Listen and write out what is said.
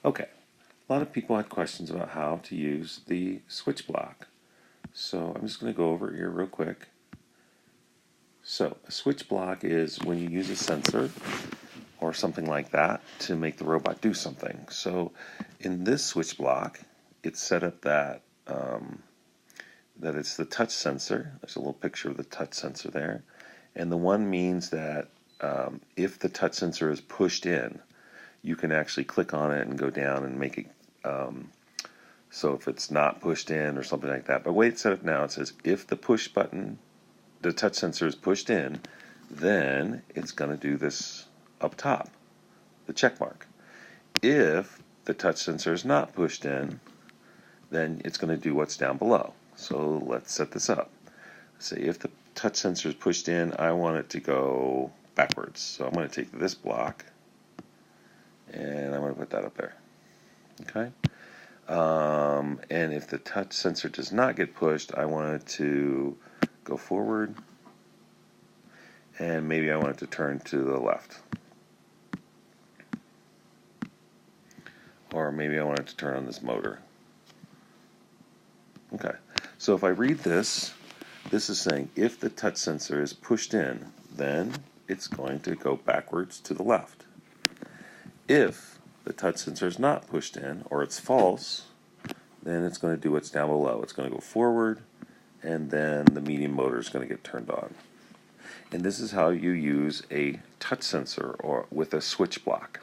Okay, a lot of people had questions about how to use the switch block. So I'm just going to go over it here real quick. So a switch block is when you use a sensor or something like that to make the robot do something. So in this switch block, it's set up that that it's the touch sensor. There's a little picture of the touch sensor there. And the one means that if the touch sensor is pushed in, you can actually click on it and go down and make it so if it's not pushed in or something like that. But the way it's set up now, it says if the push button, the touch sensor is pushed in, then it's going to do this up top, the check mark. If the touch sensor is not pushed in, then it's going to do what's down below. So let's set this up. Say if the touch sensor is pushed in, I want it to go backwards. So I'm going to take this block and I'm going to put that up there. Okay. And if the touch sensor does not get pushed, I want it to go forward, and maybe I want it to turn to the left. Or maybe I want it to turn on this motor. Okay, so if I read this, this is saying if the touch sensor is pushed in, then it's going to go backwards to the left. If the touch sensor is not pushed in, or it's false, then it's going to do what's down below. It's going to go forward, and then the medium motor is going to get turned on. And this is how you use a touch sensor or with a switch block.